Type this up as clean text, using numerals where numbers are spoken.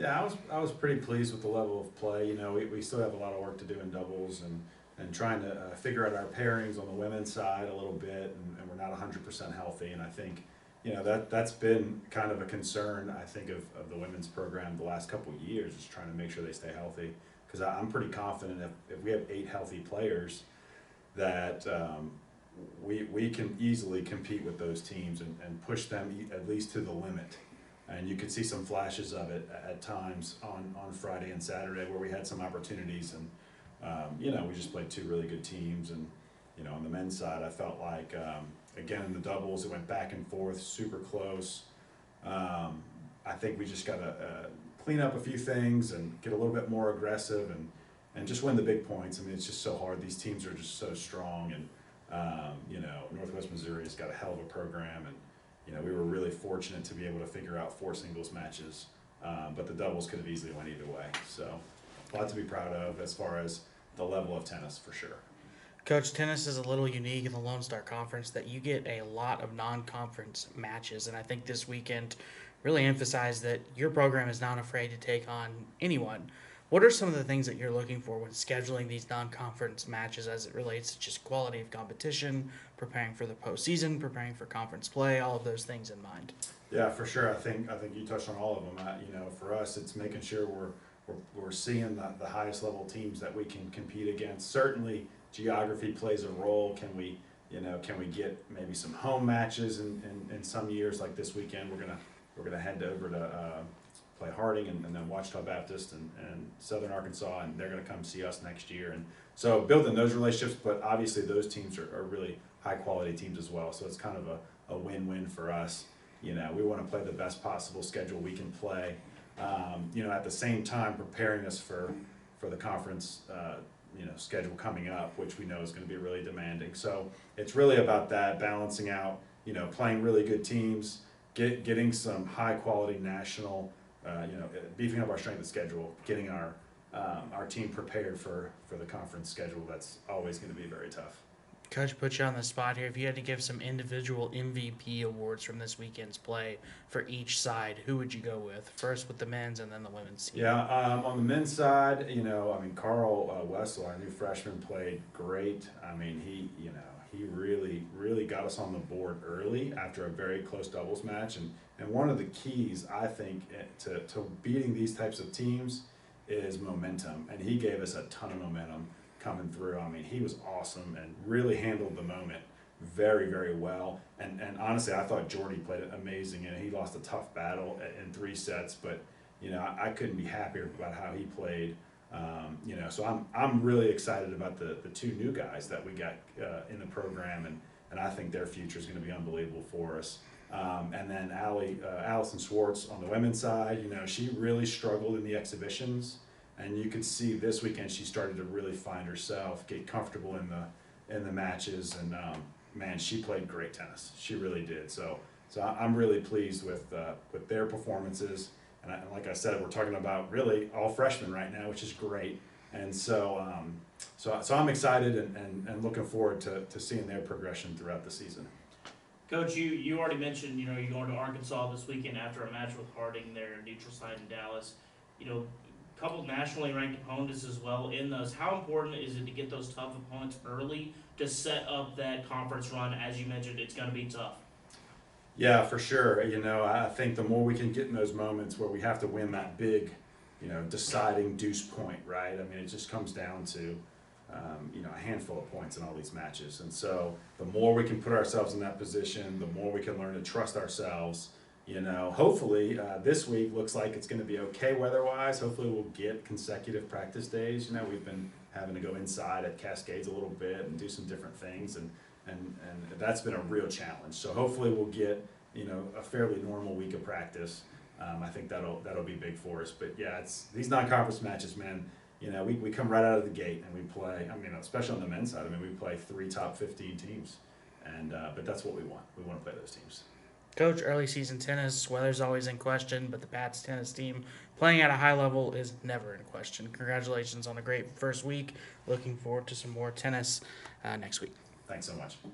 Yeah, I was pretty pleased with the level of play. We still have a lot of work to do in doubles and trying to figure out our pairings on the women's side a little bit, and we're not 100% healthy. And I think, that's been kind of a concern, I think, of the women's program the last couple of years, is trying to make sure they stay healthy. Because I'm pretty confident if we have 8 healthy players, that we can easily compete with those teams and push them at least to the limit. And you could see some flashes of it at times on Friday and Saturday where we had some opportunities, and we just played 2 really good teams. And on the men's side, I felt like again in the doubles it went back and forth, super close. I think we just got to clean up a few things and get a little bit more aggressive and just win the big points. I mean, it's just so hard. These teams are just so strong, and Northwest Missouri has got a hell of a program, and we were really fortunate to be able to figure out 4 singles matches, but the doubles could have easily went either way. So a lot to be proud of as far as the level of tennis, for sure. Coach, tennis is a little unique in the Lone Star Conference that you get a lot of non-conference matches, and I think this weekend really emphasized that your program is not afraid to take on anyone. What are some of the things that you're looking for when scheduling these non-conference matches as it relates to just quality of competition, preparing for the postseason, preparing for conference play, all of those things in mind? Yeah, for sure. I think you touched on all of them. For us, it's making sure we're seeing the highest level teams that we can compete against. Certainly, geography plays a role. Can we get maybe some home matches in some years, like this weekend? We're gonna head over to play Harding and then Ouachita Baptist and Southern Arkansas, and they're gonna come see us next year. And so building those relationships, but obviously those teams are really high quality teams as well. So it's kind of a win-win for us. We want to play the best possible schedule we can play. At the same time preparing us for the conference schedule coming up, which we know is going to be really demanding. So it's really about that, balancing out, playing really good teams, getting some high quality national, beefing up our strength of schedule, getting our team prepared for the conference schedule. That's always going to be very tough. Coach, put you on the spot here. If you had to give some individual MVP awards from this weekend's play for each side, who would you go with? First with the men's and then the women's team. Yeah, on the men's side, Carl Wessel, our new freshman, played great. I mean, he really got us on the board early after a very close doubles match. And one of the keys, I think, to beating these types of teams is momentum. And he gave us a ton of momentum coming through. I mean, he was awesome and really handled the moment very, very well. And honestly, I thought Jordy played it amazing. He lost a tough battle in 3 sets, but I couldn't be happier about how he played. So I'm really excited about the 2 new guys that we got in the program, and I think their future is going to be unbelievable for us. And then Allison Schwartz on the women's side, she really struggled in the exhibitions. And you could see this weekend she started to really find herself, get comfortable in the matches, and man, she played great tennis. She really did. So I'm really pleased with their performances. And like I said, we're talking about really all freshmen right now, which is great. And so I'm excited and looking forward to seeing their progression throughout the season. Coach, you already mentioned you're going to Arkansas this weekend after a match with Harding there, neutral site in Dallas. Couple nationally ranked opponents as well in those. How important is it to get those tough opponents early to set up that conference run? As you mentioned, it's going to be tough. Yeah, for sure. I think the more we can get in those moments where we have to win that big, deciding deuce point, right? I mean, it just comes down to, a handful of points in all these matches. And so the more we can put ourselves in that position, the more we can learn to trust ourselves. Hopefully this week looks like it's going to be okay weather-wise. Hopefully we'll get consecutive practice days. We've been having to go inside at Cascades a little bit and do some different things, and that's been a real challenge. So hopefully we'll get a fairly normal week of practice. I think that'll be big for us. But yeah, it's these non-conference matches, man. We come right out of the gate and we play. I mean, especially on the men's side. I mean, we play 3 top 15 teams, and but that's what we want. We want to play those teams. Coach, early season tennis, weather's always in question, but the Pats tennis team playing at a high level is never in question. Congratulations on a great first week. Looking forward to some more tennis next week. Thanks so much.